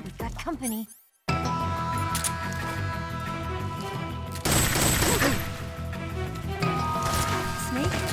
We've got company. Snake?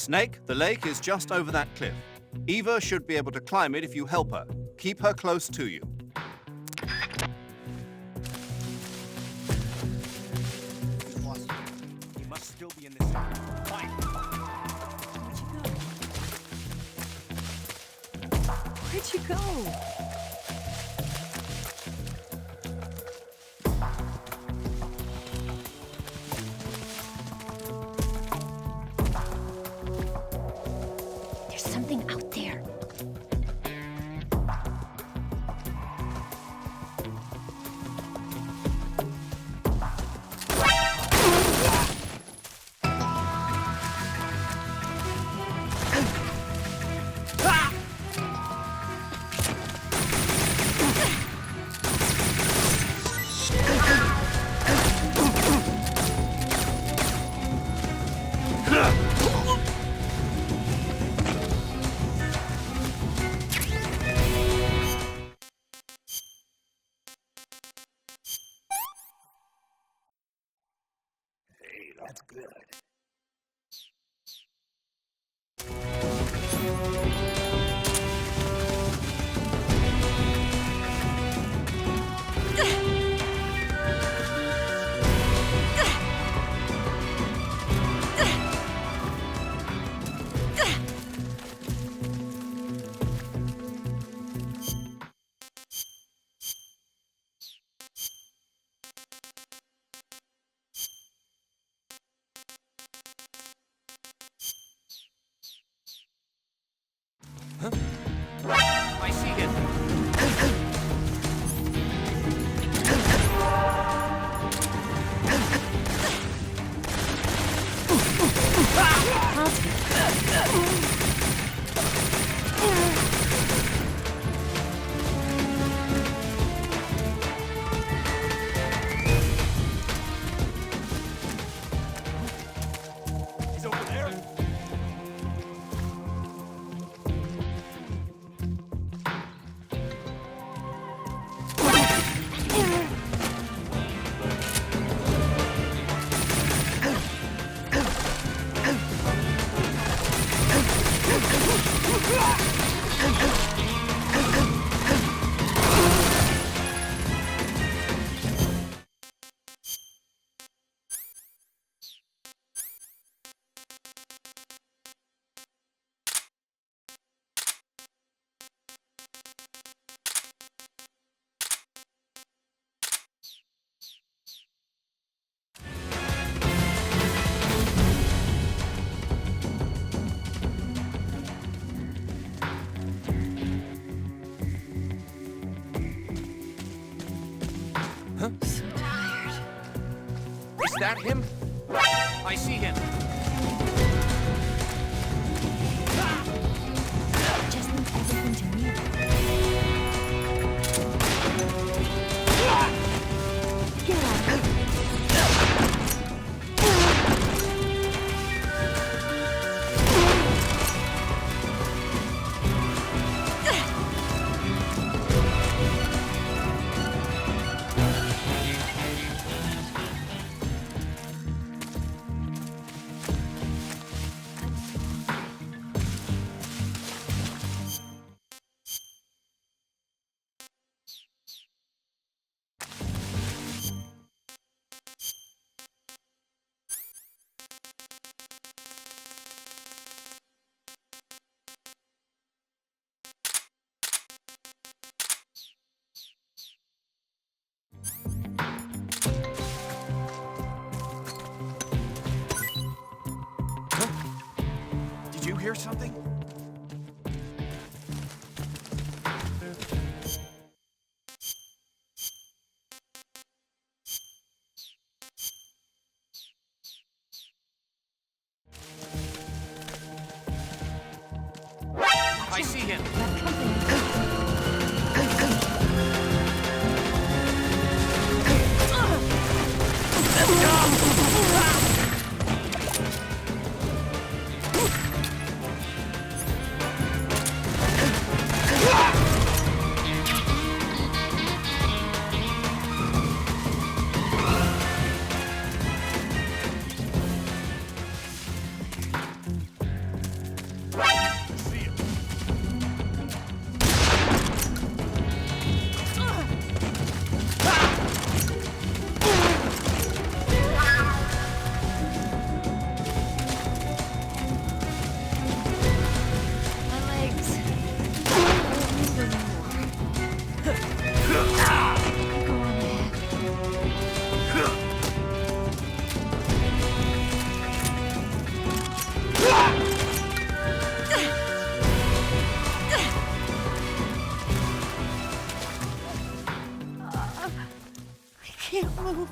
Snake, the lake is just over that cliff. Eva should be able to climb it if you help her. Keep her close to you. He's lost. He must still be in this area. Find him. Where'd you go? That's good. I see him. He's over there. So tired. Is that him? I see him. Just leave everything to me. Get out. Did you hear something? I see him. Got company. See him. My legs. I don't move anymore. Go on ahead. I can't move.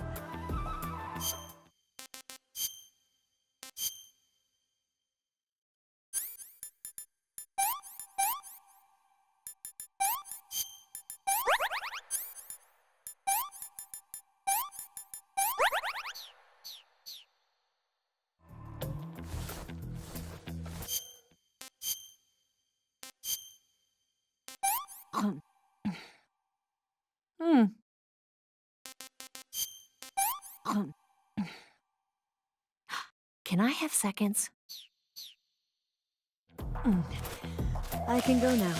Hmm. Can I have seconds? I can go now.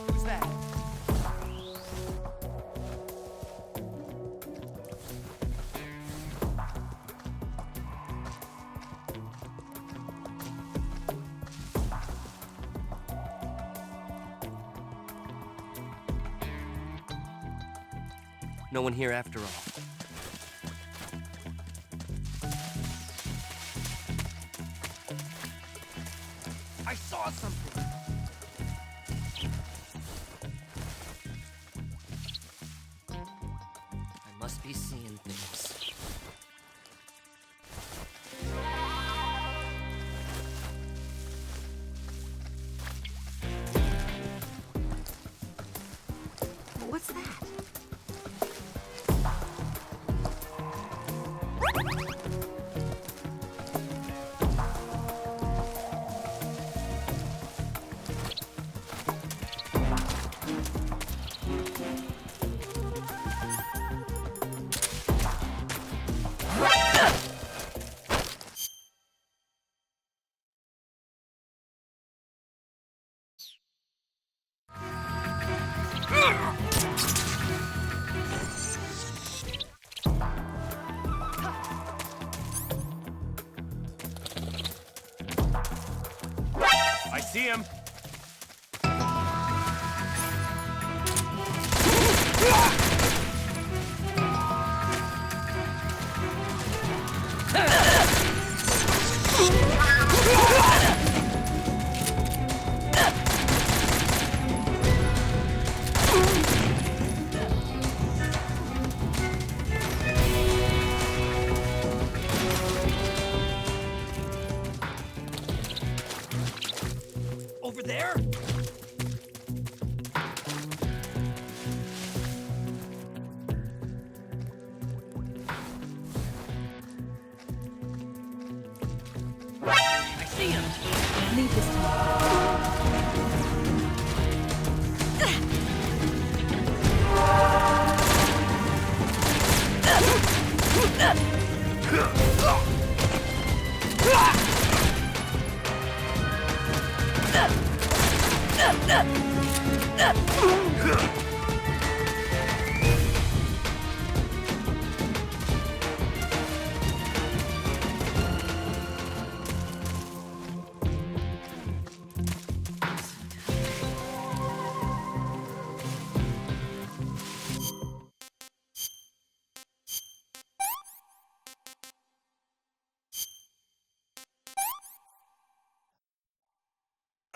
Who's that? No one here after all. I saw something. I must be seeing things. What's that? I see him. Over there? I see him. Leave this to me.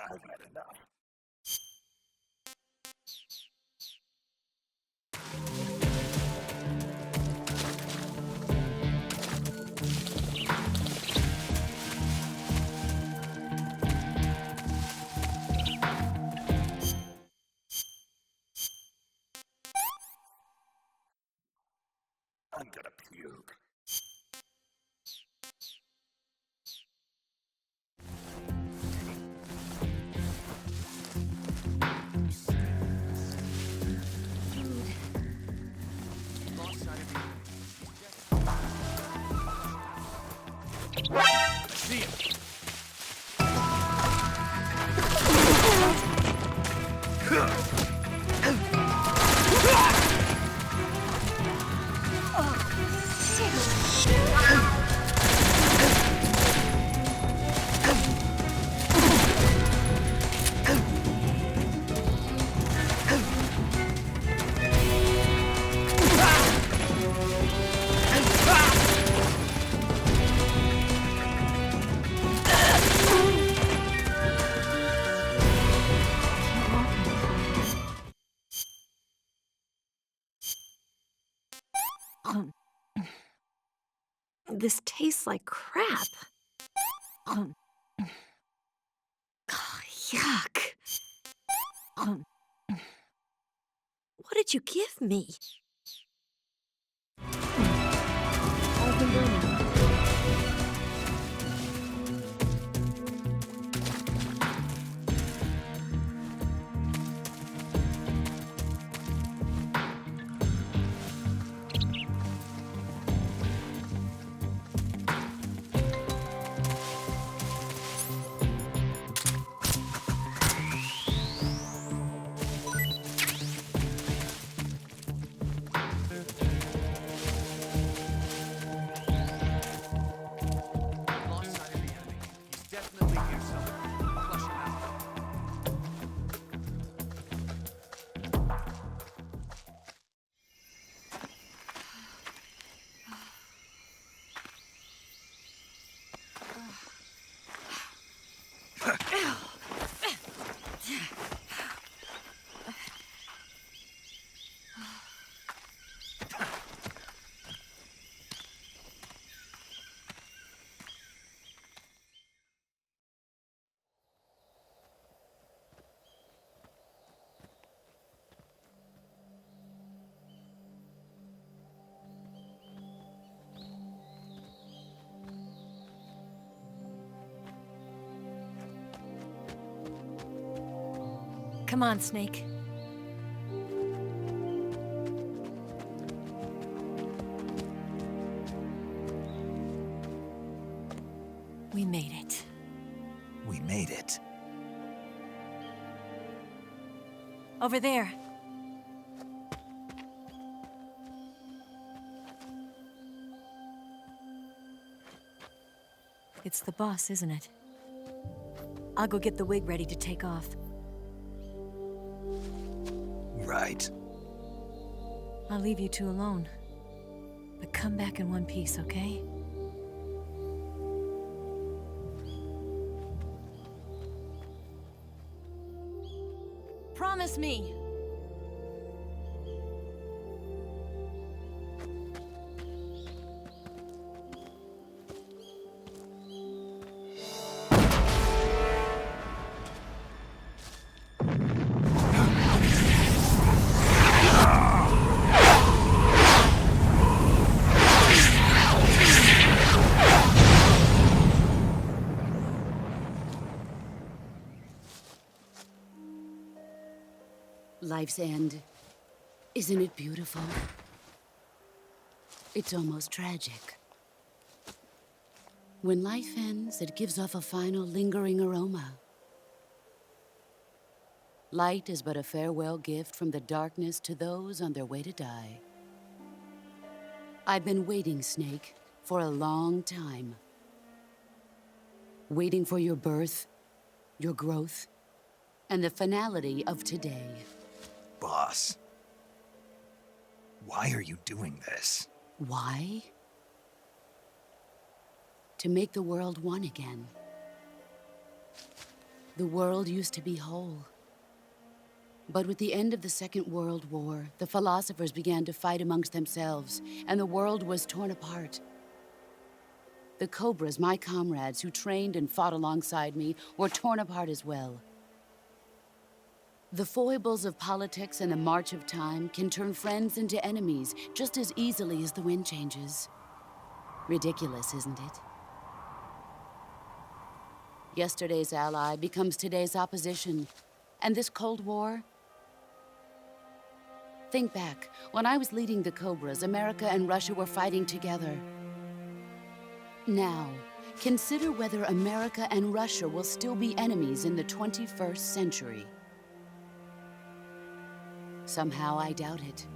I've had enough. I'm gonna puke. See ya. This tastes like crap. Yuck. What did you give me? I can go now. Lost sight of the enemy. He's definitely here somewhere. Flush him out. Come on, Snake. We made it. We made it. Over there. It's the boss, isn't it? I'll go get the wig ready to take off. Right. I'll leave you two alone. But come back in one piece, okay? Promise me! Life's end. Isn't it beautiful? It's almost tragic. When life ends, it gives off a final lingering aroma. Light is but a farewell gift from the darkness to those on their way to die. I've been waiting, Snake, for a long time. Waiting for your birth, your growth, and the finality of today. Boss. Why are you doing this? Why? To make the world one again. The world used to be whole. But with the end of the Second World War, the philosophers began to fight amongst themselves, and the world was torn apart. The Cobras, my comrades who trained and fought alongside me, were torn apart as well. The foibles of politics and the march of time can turn friends into enemies just as easily as the wind changes. Ridiculous, isn't it? Yesterday's ally becomes today's opposition. And this Cold War? Think back. When I was leading the Cobras, America and Russia were fighting together. Now, Consider whether America and Russia will still be enemies in the 21st century. Somehow I doubt it.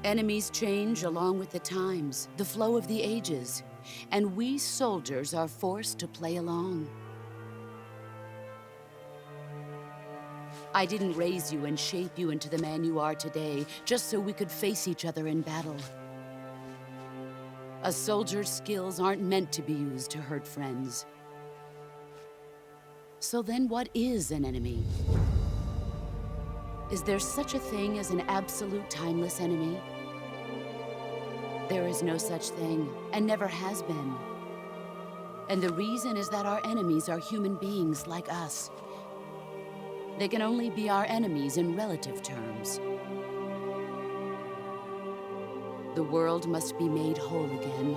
Enemies change along with the times, the flow of the ages, and we soldiers are forced to play along. I didn't raise you and shape you into the man you are today just so we could face each other in battle. A soldier's skills aren't meant to be used to hurt friends. So then what is an enemy? Is there such a thing as an absolute timeless enemy? There is no such thing, and never has been. And the reason is that our enemies are human beings like us. They can only be our enemies in relative terms. The world must be made whole again.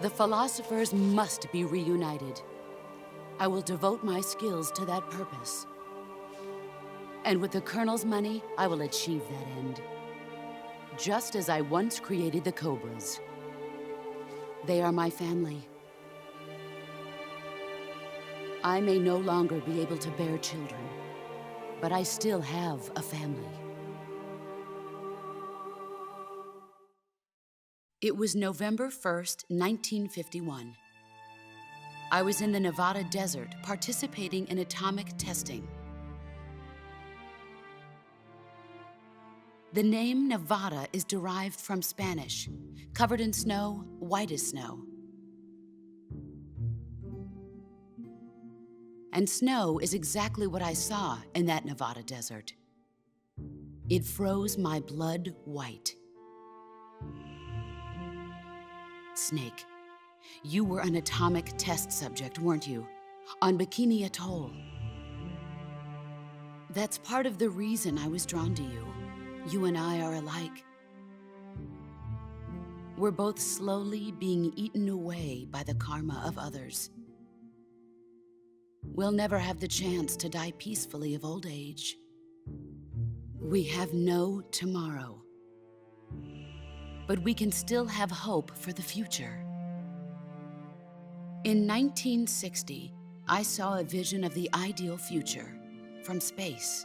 The philosophers must be reunited. I will devote my skills to that purpose. And with the Colonel's money, I will achieve that end. Just as I once created the Cobras. They are my family. I may no longer be able to bear children, but I still have a family. It was November 1st, 1951. I was in the Nevada desert participating in atomic testing. The name Nevada is derived from Spanish, covered in snow, white as snow. And snow is exactly what I saw in that Nevada desert. It froze my blood white. Snake, you were an atomic test subject, weren't you? On Bikini Atoll. That's part of the reason I was drawn to you. You and I are alike. We're both slowly being eaten away by the karma of others. We'll never have the chance to die peacefully of old age. We have no tomorrow. But we can still have hope for the future. In 1960, I saw a vision of the ideal future from space.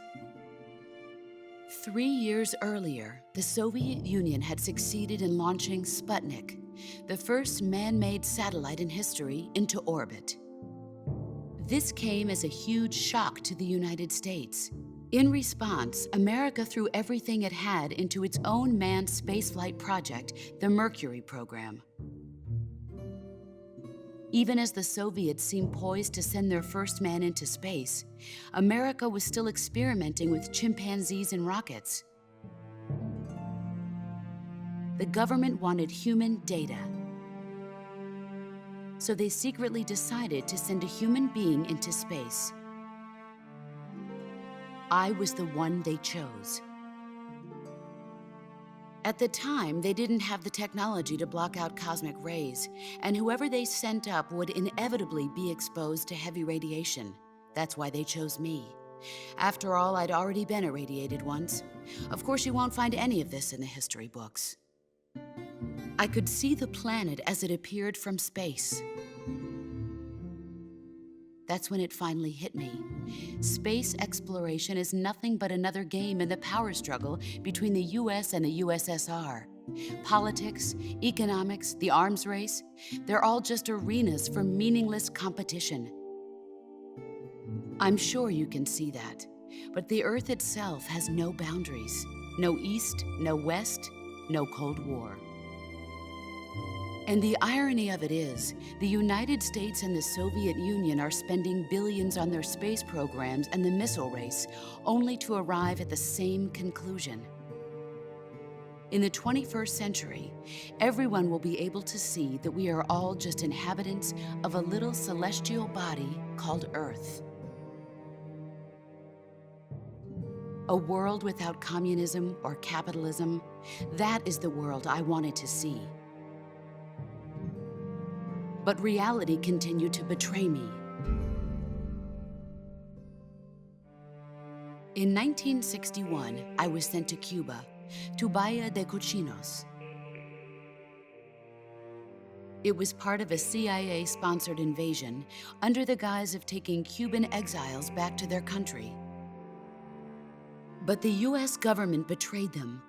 3 years earlier, the Soviet Union had succeeded in launching Sputnik, the first man-made satellite in history, into orbit. This came as a huge shock to the United States. In response, America threw everything it had into its own manned spaceflight project, the Mercury program. Even as the Soviets seemed poised to send their first man into space, America was still experimenting with chimpanzees and rockets. The government wanted human data. So they secretly decided to send a human being into space. I was the one they chose. At the time, they didn't have the technology to block out cosmic rays, and whoever they sent up would inevitably be exposed to heavy radiation. That's why they chose me. After all, I'd already been irradiated once. Of course, you won't find any of this in the history books. I could see the planet as it appeared from space. That's when it finally hit me. Space exploration is nothing but another game in the power struggle between the US and the USSR. Politics, economics, the arms race, they're all just arenas for meaningless competition. I'm sure you can see that, but the Earth itself has no boundaries. No East, no West, no Cold War. And the irony of it is, the United States and the Soviet Union are spending billions on their space programs and the missile race, only to arrive at the same conclusion. In the 21st century, everyone will be able to see that we are all just inhabitants of a little celestial body called Earth. A world without communism or capitalism, that is the world I wanted to see. But reality continued to betray me. In 1961, I was sent to Cuba, to Bahia de Cochinos. It was part of a CIA-sponsored invasion under the guise of taking Cuban exiles back to their country. But the US government betrayed them.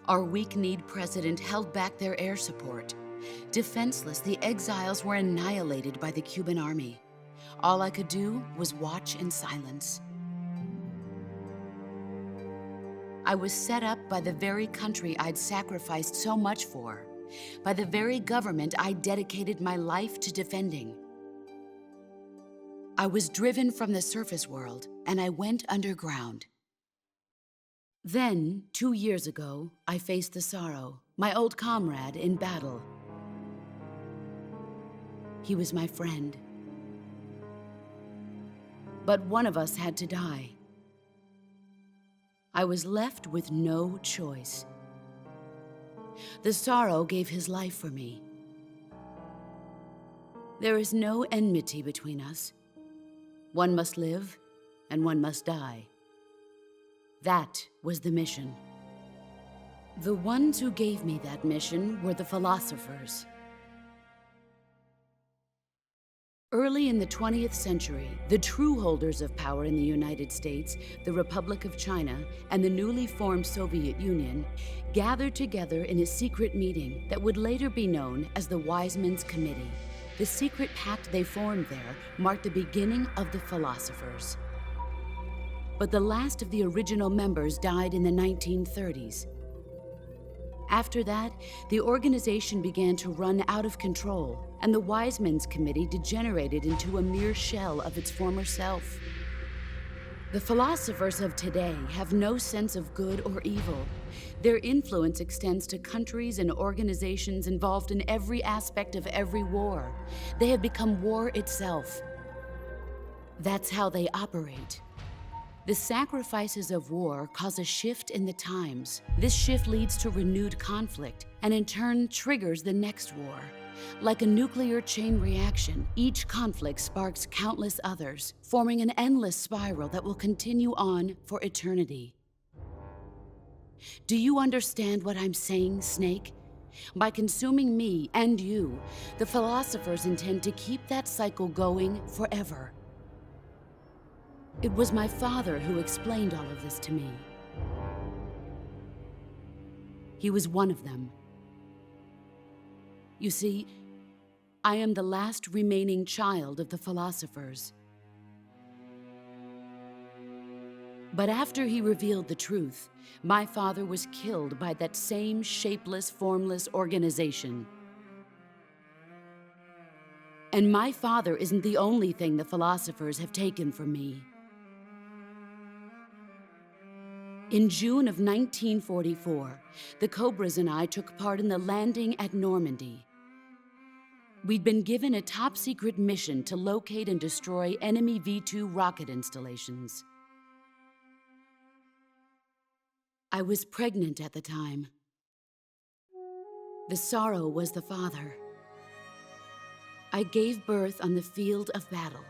Our weak-kneed president held back their air support. Defenseless, the exiles were annihilated by the Cuban army. All I could do was watch in silence. I was set up by the very country I'd sacrificed so much for, by the very government I dedicated my life to defending. I was driven from the surface world, and I went underground. Then, 2 years ago, I faced the Sorrow, my old comrade in battle. He was my friend. But one of us had to die. I was left with no choice. The Sorrow gave his life for me. There is no enmity between us. One must live, and one must die. That was the mission. The ones who gave me that mission were the philosophers. Early in the 20th century, the true holders of power in the United States, the Republic of China, and the newly formed Soviet Union gathered together in a secret meeting that would later be known as the Wise Men's Committee. The secret pact they formed there marked the beginning of the philosophers. But the last of the original members died in the 1930s. After that, the organization began to run out of control, and the Wise Men's Committee degenerated into a mere shell of its former self. The philosophers of today have no sense of good or evil. Their influence extends to countries and organizations involved in every aspect of every war. They have become war itself. That's how they operate. The sacrifices of war cause a shift in the times. This shift leads to renewed conflict, and in turn triggers the next war. Like a nuclear chain reaction, each conflict sparks countless others, forming an endless spiral that will continue on for eternity. Do you understand what I'm saying, Snake? By consuming me and you, the philosophers intend to keep that cycle going forever. It was my father who explained all of this to me. He was one of them. You see, I am the last remaining child of the philosophers. But after he revealed the truth, my father was killed by that same shapeless, formless organization. And my father isn't the only thing the philosophers have taken from me. In June of 1944, the Cobras and I took part in the landing at Normandy. We'd been given a top-secret mission to locate and destroy enemy V-2 rocket installations. I was pregnant at the time. The Sorrow was the father. I gave birth on the field of battle.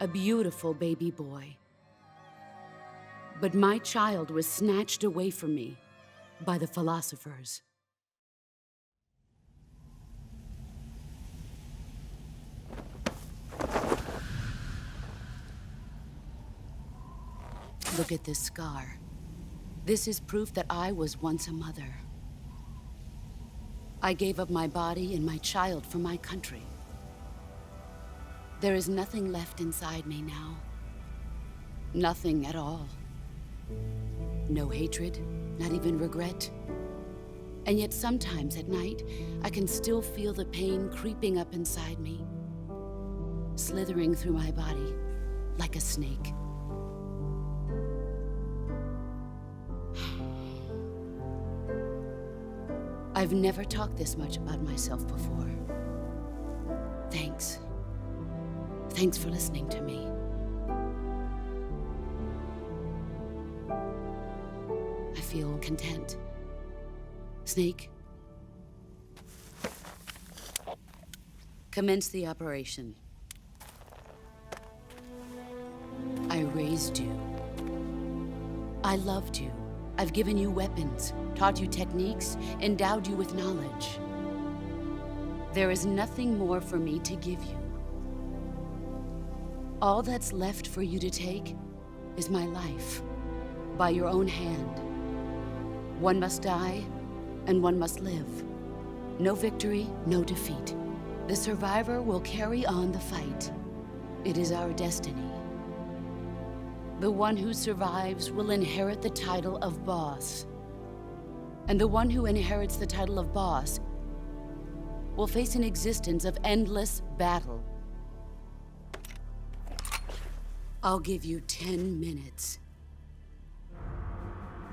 A beautiful baby boy. But my child was snatched away from me by the philosophers. Look at this scar. This is proof that I was once a mother. I gave up my body and my child for my country. There is nothing left inside me now. Nothing at all. No hatred, not even regret. And yet sometimes at night, I can still feel the pain creeping up inside me, slithering through my body like a snake. I've never talked this much about myself before. Thanks. Thanks for listening to me. I feel content. Snake, commence the operation. I raised you. I loved you. I've given you weapons, taught you techniques, endowed you with knowledge. There is nothing more for me to give you. All that's left for you to take is my life, by your own hand. One must die, and one must live. No victory, no defeat. The survivor will carry on the fight. It is our destiny. The one who survives will inherit the title of boss. And the one who inherits the title of boss will face an existence of endless battle. I'll give you 10 minutes.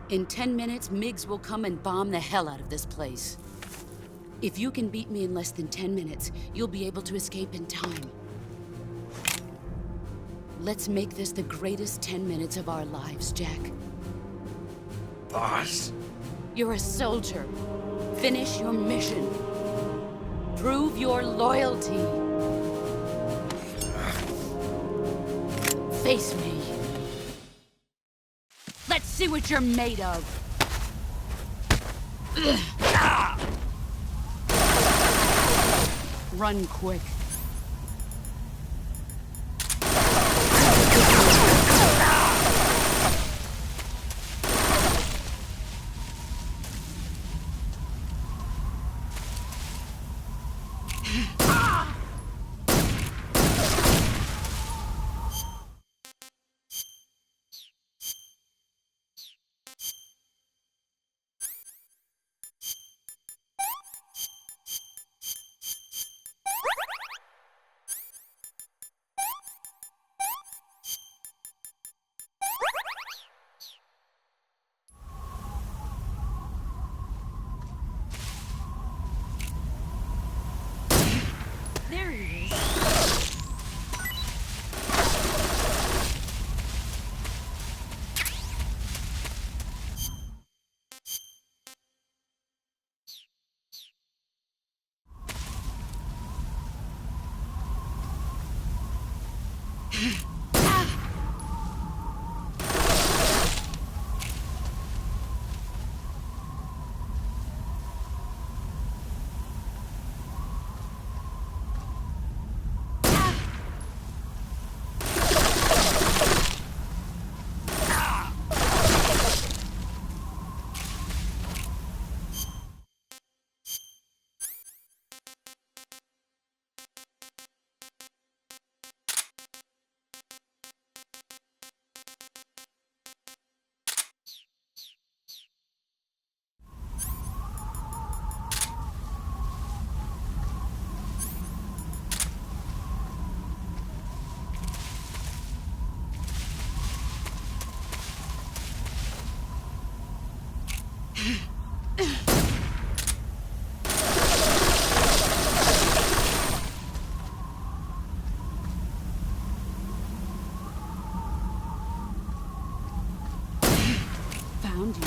In 10 minutes, Miggs will come and bomb the hell out of this place. If you can beat me in less than 10 minutes, you'll be able to escape in time. Let's make this the greatest 10 minutes of our lives, Jack. Boss? You're a soldier. Finish your mission. Prove your loyalty. Face me. Let's see what you're made of. Run quick. There he is. Found you.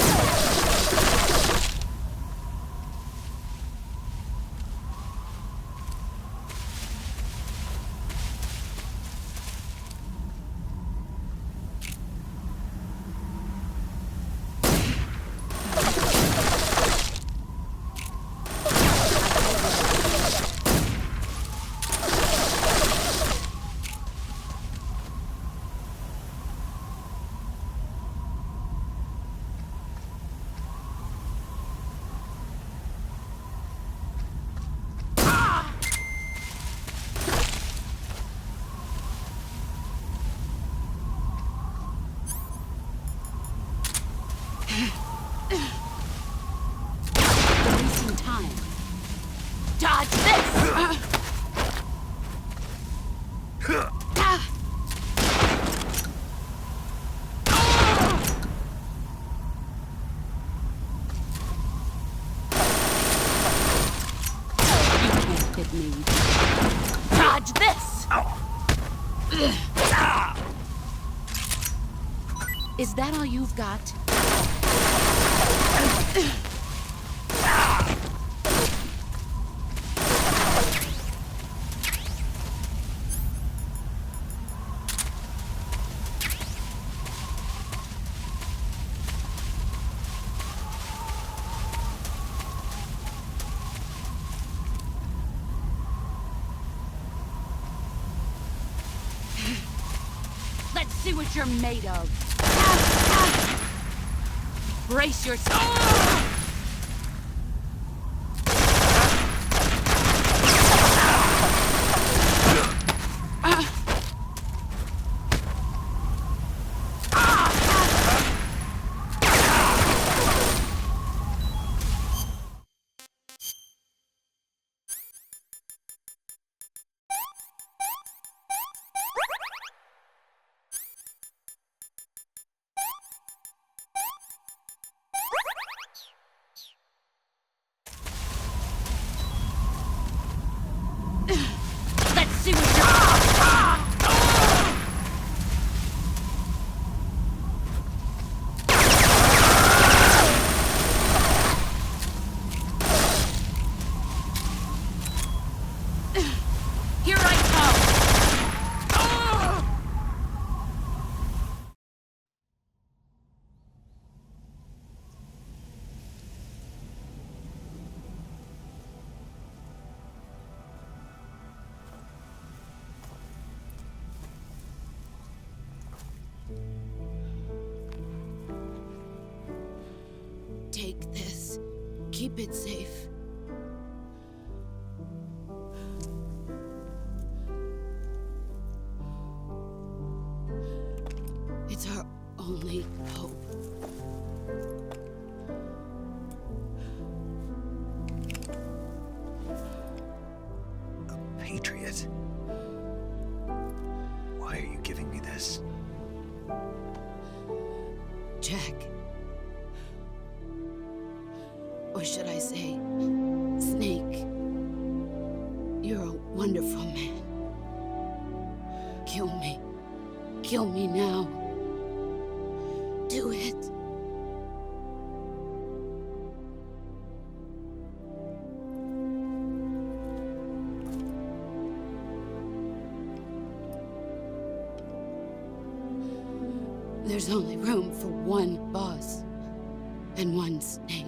Wasting time. Dodge this! You can't hit me. Dodge this! Is that all you've got? see what you're made of. Brace yourself. Let's see what Here I come! Take this. Keep it safe. It's our only hope. A patriot? Why are you giving me this? Jack. Or should I say, Snake. You're a wonderful man. Kill me. Kill me now. Do it. There's only room for one boss and one snake.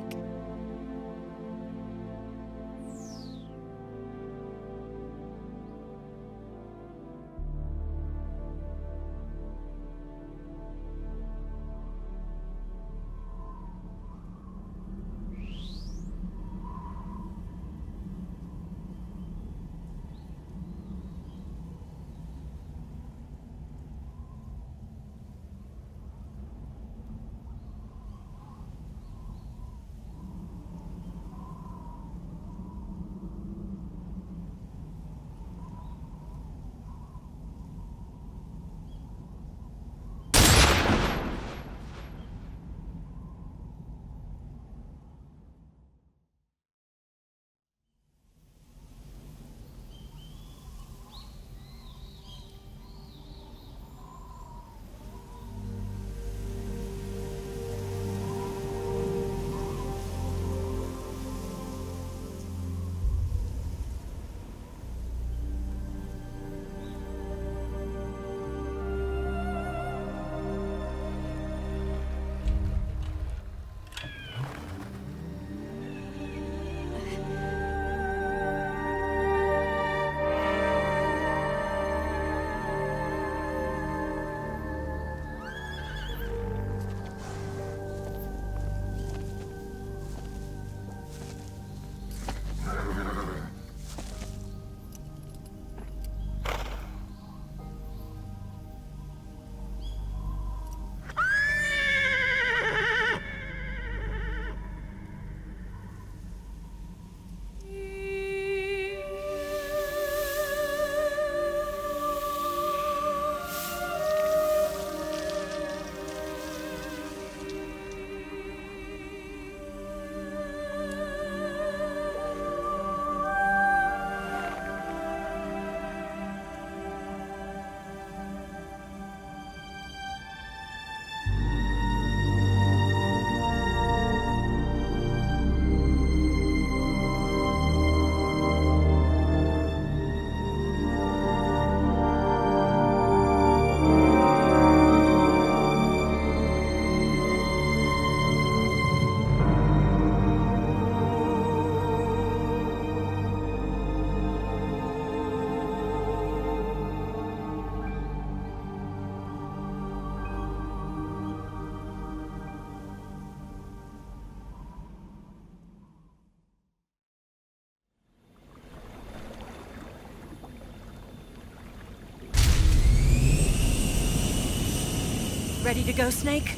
Ready to go, Snake?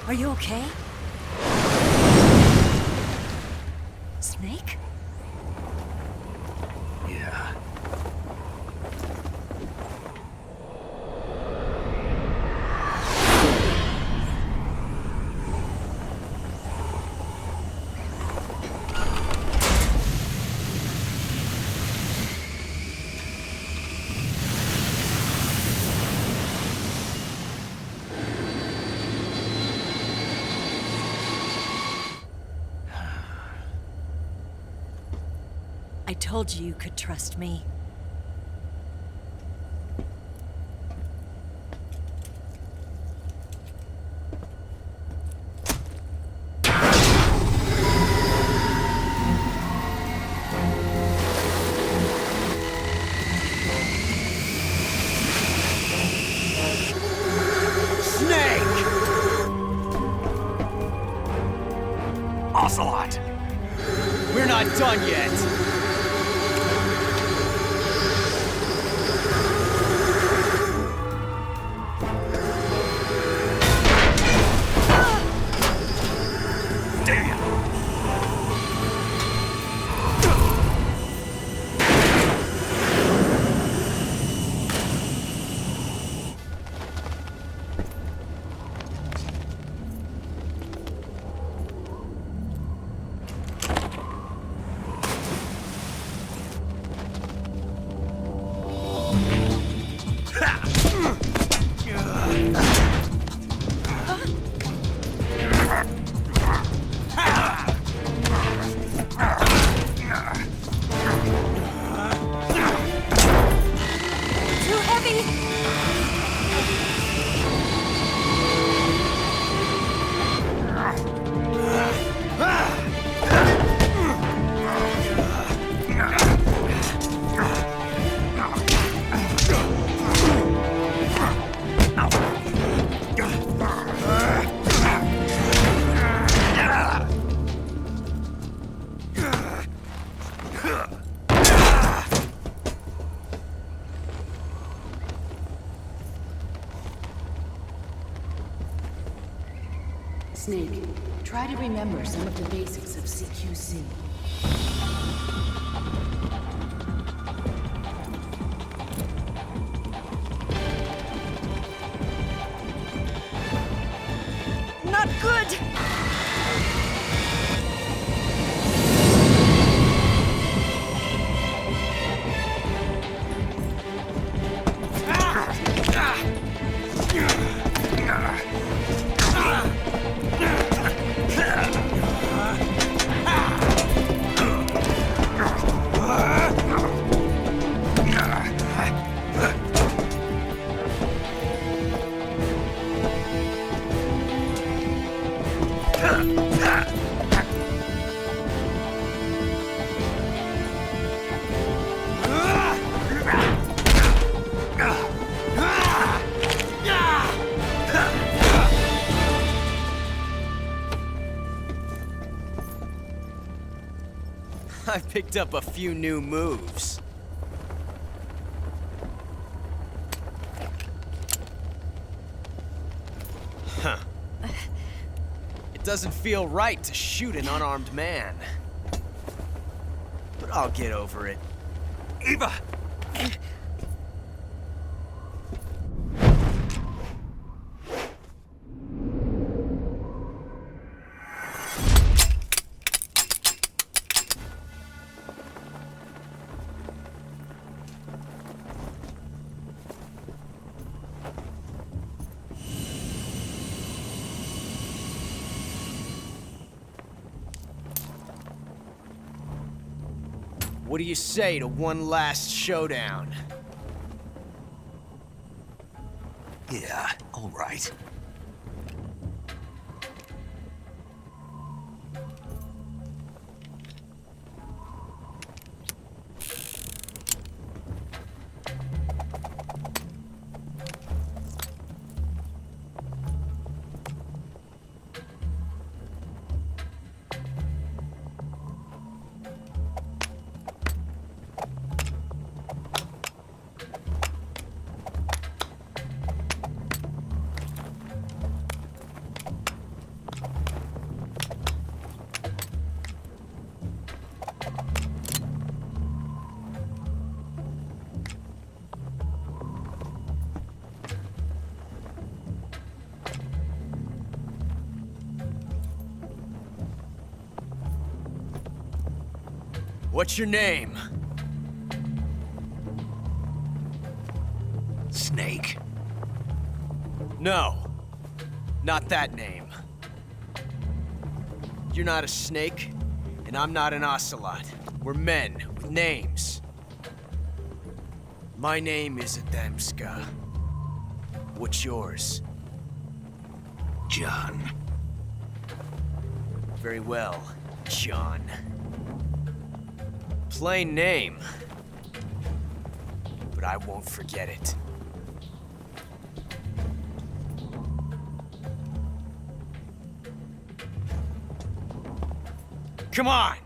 Are you okay? Snake? Yeah. I told you you could trust me. Snake! Ocelot! We're not done yet! Too heavy! Snake, try to remember some of the basics of CQC. Not good! I've picked up a few new moves. Huh. It doesn't feel right to shoot an unarmed man. But I'll get over it. Eva! What do you say to one last showdown? Yeah, all right. What's your name? Snake. No. Not that name. You're not a snake, and I'm not an ocelot. We're men with names. My name is Adamska. What's yours? John. Very well, John. Plain name. But I won't forget it. Come on!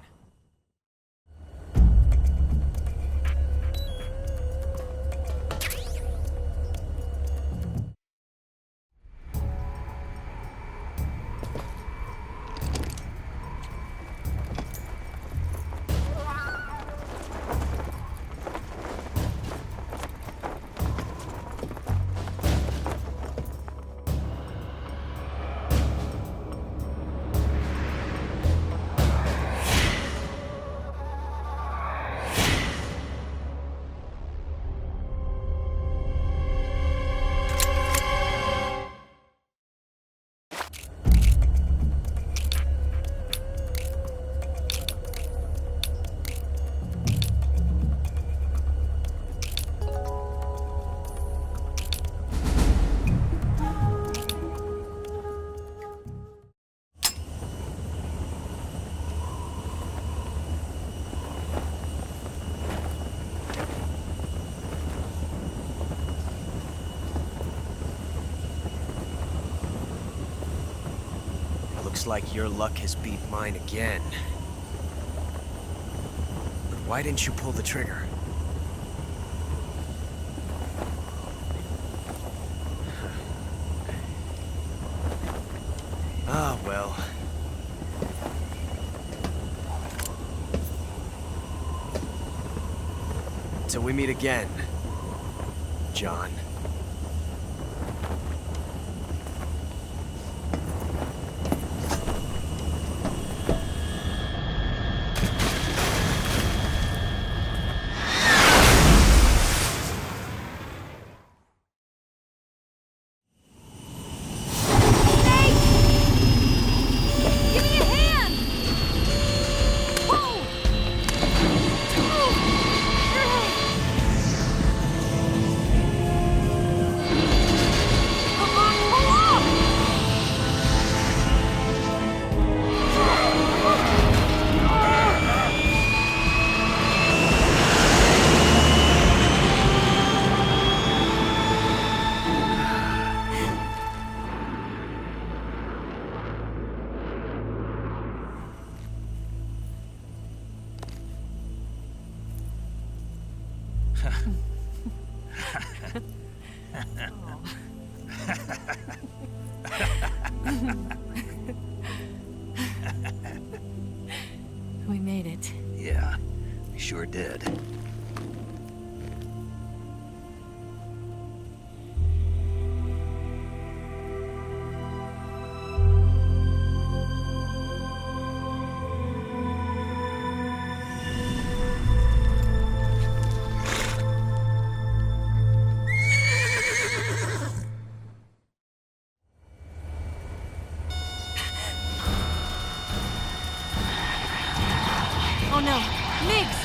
Looks like your luck has beat mine again. But why didn't you pull the trigger? Ah, well. Till we meet again, John. Give me a hand! Whoa! Come on, pull up! We made it. Yeah, we sure did. Oh no, Migs!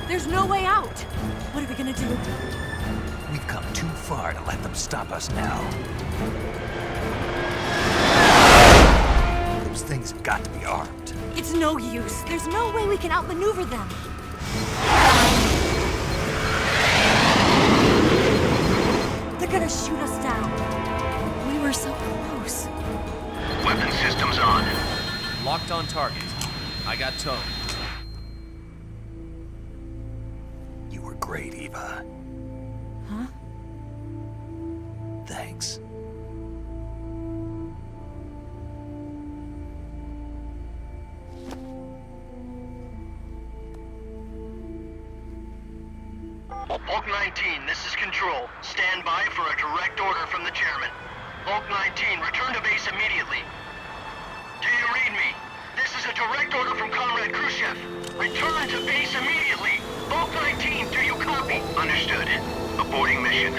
There's no way out! What are we gonna do? We've come too far to let them stop us now. Those things have got to be armed. It's no use. There's no way we can outmaneuver them. They're gonna shoot us down. We were so close. Weapon systems on. Locked on target. I got towed. You were great, Eva. Huh? Thanks. Bulk 19, this is Control. Stand by for a direct order from the chairman. Bulk 19, return to base immediately. Do you read me? This is a direct order from Comrade Khrushchev. Return to base immediately. Bulk 19, do you copy? Understood. Aborting mission.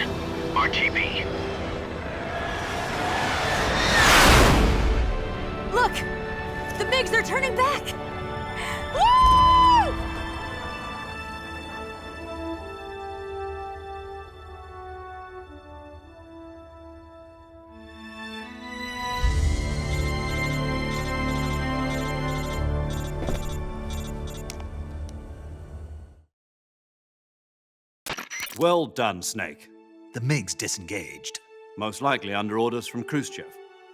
RTB. Look! The MiGs are turning back! Woo! Well done, Snake. The MiGs disengaged. Most likely under orders from Khrushchev.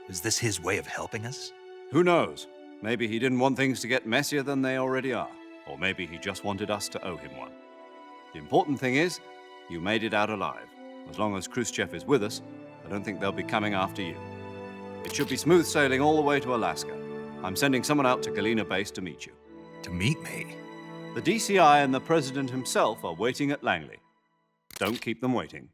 Is this his way of helping us? Who knows? Maybe he didn't want things to get messier than they already are. Or maybe he just wanted us to owe him one. The important thing is, you made it out alive. As long as Khrushchev is with us, I don't think they'll be coming after you. It should be smooth sailing all the way to Alaska. I'm sending someone out to Galena Base to meet you. To meet me? The DCI and the President himself are waiting at Langley. Don't keep them waiting.